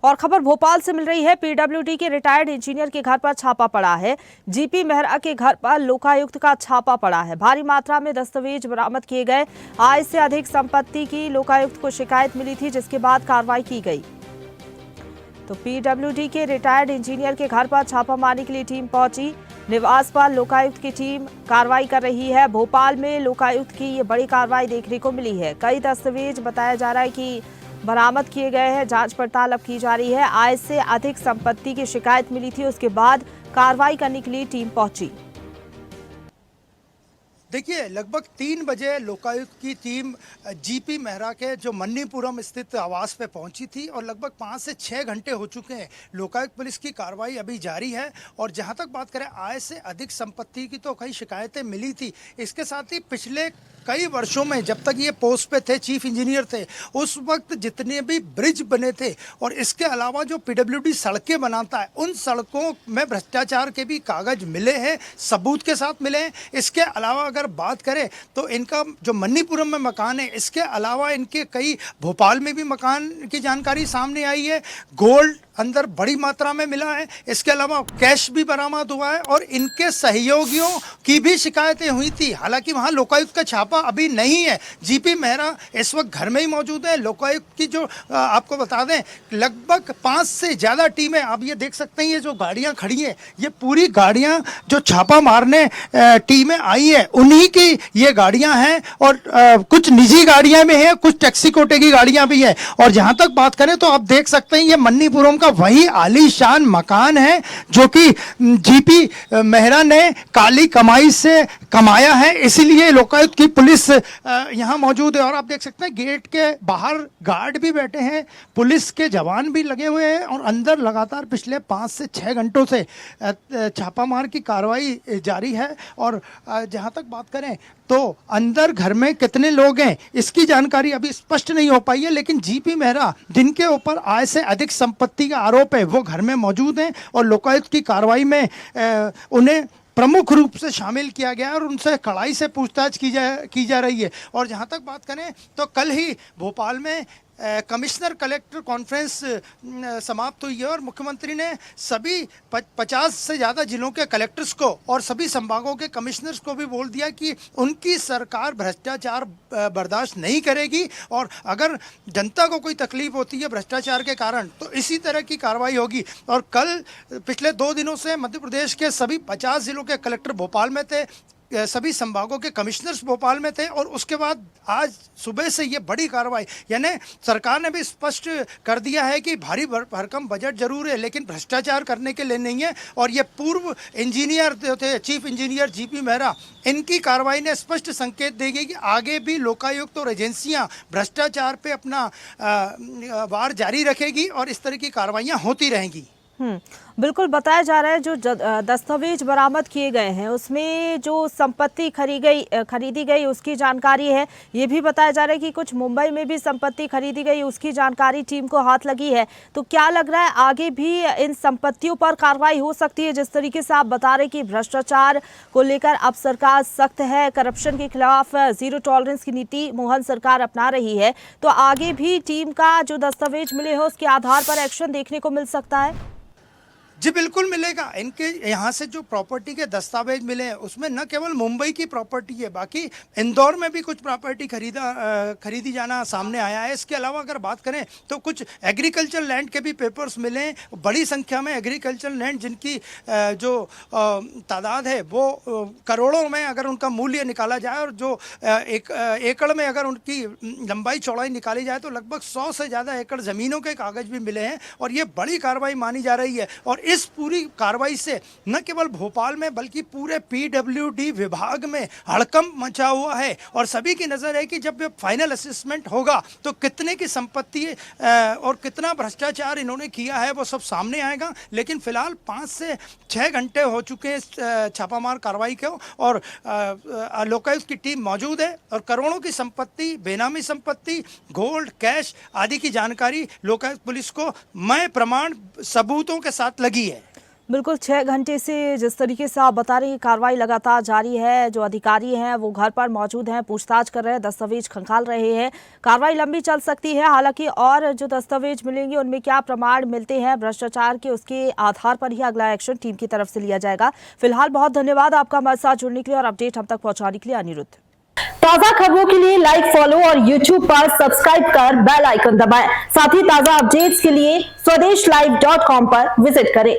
और खबर भोपाल से मिल रही है। पीडब्ल्यूडी के रिटायर्ड इंजीनियर के घर पर छापा पड़ा है। जीपी मेहरा के घर पर लोकायुक्त का छापा पड़ा है। भारी मात्रा में दस्तावेज बरामद किए गए। आय से अधिक संपत्ति की लोकायुक्त को शिकायत मिली थी, जिसके बाद कार्रवाई की गई। तो पीडब्ल्यूडी के रिटायर्ड इंजीनियर के घर पर छापा मारने के लिए टीम पहुंची। निवास पर लोकायुक्त की टीम कार्रवाई कर रही है। भोपाल में लोकायुक्त की ये बड़ी कार्रवाई देखने को मिली है। कई दस्तावेज बताया जा रहा है कि बरामद किए गए हैं। जांच पड़ताल अब की जा रही है। आय से अधिक संपत्ति की शिकायत मिली थी, उसके बाद कार्रवाई करने के लिए टीम पहुंची। देखिए, लगभग 3 बजे लोकायुक्त की टीम जीपी मेहरा के जो मन्नीपुरम स्थित आवास पे पहुंची थी और लगभग 5 से 6 घंटे हो चुके हैं। लोकायुक्त पुलिस की कार्रवाई अभी जारी है। और जहां तक बात करें आय से अधिक संपत्ति की, तो कई शिकायतें मिली थी। इसके साथ ही पिछले कई वर्षों में जब तक ये पोस्ट पे थे, चीफ इंजीनियर थे, उस वक्त जितने भी ब्रिज बने थे और इसके अलावा जो पीडब्ल्यूडी सड़कें बनाता है, उन सड़कों में भ्रष्टाचार के भी कागज मिले हैं, सबूत के साथ मिले हैं। इसके अलावा अगर बात करें तो इनका जो मन्नीपुरम में मकान है, इसके अलावा इनके कई भोपाल में भी मकान की जानकारी सामने आई है। गोल्ड अंदर बड़ी मात्रा में मिला है। इसके अलावा कैश भी बरामद हुआ है और इनके सहयोगियों की भी शिकायतें हुई थी। हालांकि वहां लोकायुक्त का छापा अभी नहीं है। जीपी मेहरा इस वक्त घर में ही मौजूद है। लोकायुक्त की जो आपको बता दें, लगभग 5 से ज़्यादा टीमें, आप ये देख सकते हैं, ये जो गाड़ियां खड़ी हैं, ये पूरी गाड़ियां जो छापा मारने टीमें आई है, उन्हीं की ये गाड़ियां हैं। और कुछ निजी गाड़ियां में हैं, कुछ टैक्सी कोटे की गाड़ियां भी हैं। और जहां तक बात करें तो आप देख सकते हैं, ये मन्नीपुरम का वही आलीशान मकान है जो कि जीपी मेहरा ने काली कमाई से कमाया है। इसीलिए लोकायुक्त की पुलिस यहां मौजूद है। और आप देख सकते हैं गेट के बाहर गार्ड भी बैठे हैं, पुलिस के जवान भी लगे हुए हैं और अंदर लगातार पिछले 5 से 6 घंटों से छापामार की कार्रवाई जारी है। और जहां तक बात करें तो अंदर घर में कितने लोग हैं इसकी जानकारी अभी स्पष्ट नहीं हो पाई है। लेकिन जीपी मेहरा, जिनके ऊपर आय से अधिक संपत्ति का आरोप है, वो घर में मौजूद हैं और लोकायुक्त की कार्रवाई में उन्हें प्रमुख रूप से शामिल किया गया है और उनसे कड़ाई से पूछताछ की जा रही है। और जहां तक बात करें तो कल ही भोपाल में कमिश्नर कलेक्टर कॉन्फ्रेंस समाप्त हुई है और मुख्यमंत्री ने सभी 50 से ज़्यादा जिलों के कलेक्टर्स को और सभी संभागों के कमिश्नर्स को भी बोल दिया कि उनकी सरकार भ्रष्टाचार बर्दाश्त नहीं करेगी और अगर जनता को कोई तकलीफ होती है भ्रष्टाचार के कारण, तो इसी तरह की कार्रवाई होगी। और कल पिछले 2 दिनों से मध्य प्रदेश के सभी 50 जिलों के कलेक्टर भोपाल में थे, सभी संभागों के कमिश्नर्स भोपाल में थे। और उसके बाद आज सुबह से ये बड़ी कार्रवाई, यानी सरकार ने भी स्पष्ट कर दिया है कि भारी भरकम बजट जरूर है, लेकिन भ्रष्टाचार करने के लिए नहीं है। और ये पूर्व इंजीनियर जो थे, चीफ इंजीनियर जीपी मेहरा, इनकी कार्रवाई ने स्पष्ट संकेत देगी कि आगे भी लोकायुक्त और एजेंसियां भ्रष्टाचार पे अपना वार जारी रखेगी और इस तरह की कार्रवाइयाँ होती रहेंगी। बिल्कुल, बताया जा रहा है जो दस्तावेज बरामद किए गए हैं उसमें जो संपत्ति खरीदी गई उसकी जानकारी है। ये भी बताया जा रहा है कि कुछ मुंबई में भी संपत्ति खरीदी गई, उसकी जानकारी टीम को हाथ लगी है। तो क्या लग रहा है आगे भी इन संपत्तियों पर कार्रवाई हो सकती है? जिस तरीके से आप बता रहे कि भ्रष्टाचार को लेकर अब सरकार सख्त है, करप्शन के खिलाफ जीरो टॉलरेंस की नीति मोहन सरकार अपना रही है, तो आगे भी टीम का जो दस्तावेज मिले हो उसके आधार पर एक्शन देखने को मिल सकता है? जी बिल्कुल मिलेगा। इनके यहाँ से जो प्रॉपर्टी के दस्तावेज मिले हैं उसमें न केवल मुंबई की प्रॉपर्टी है, बाकी इंदौर में भी कुछ प्रॉपर्टी खरीदी जाना सामने आया है। इसके अलावा अगर बात करें तो कुछ एग्रीकल्चर लैंड के भी पेपर्स मिले हैं। बड़ी संख्या में एग्रीकल्चर लैंड जिनकी जो तादाद है वो करोड़ों में अगर उनका मूल्य निकाला जाए और जो एकड़ में अगर उनकी लंबाई चौड़ाई निकाली जाए तो लगभग 100 से ज़्यादा एकड़ ज़मीनों के कागज़ भी मिले हैं। और ये बड़ी कार्रवाई मानी जा रही है। और इस पूरी कार्रवाई से न केवल भोपाल में बल्कि पूरे पीडब्ल्यूडी विभाग में हड़कंप मचा हुआ है। और सभी की नज़र है कि जब ये फाइनल असेसमेंट होगा तो कितने की संपत्ति और कितना भ्रष्टाचार इन्होंने किया है वो सब सामने आएगा। लेकिन फिलहाल 5 से 6 घंटे हो चुके हैं छापामार कार्रवाई को और लोकायुक्त की टीम मौजूद है और करोड़ों की संपत्ति, बेनामी संपत्ति, गोल्ड, कैश आदि की जानकारी लोकायुक्त पुलिस को मैं प्रमाण सबूतों के साथ लगी है। बिल्कुल 6 घंटे से जिस तरीके से आप बता रही हैं कार्रवाई लगातार जारी है। जो अधिकारी हैं वो घर पर मौजूद हैं, पूछताछ कर रहे हैं, दस्तावेज खंगाल रहे हैं। कार्रवाई लंबी चल सकती है, हालांकि और जो दस्तावेज मिलेंगे उनमें क्या प्रमाण मिलते हैं भ्रष्टाचार के, उसके आधार पर ही अगला एक्शन टीम की तरफ से लिया जाएगा। फिलहाल बहुत धन्यवाद आपका हमारे साथ जुड़ने के लिए और अपडेट हम तक पहुंचाने के लिए, अनिरुद्ध। ताजा खबरों के लिए लाइक, फॉलो और YouTube पर सब्सक्राइब कर बेल आइकन दबाएं। साथ ही ताजा अपडेट्स के लिए स्वदेशलाइव.com पर विजिट करें।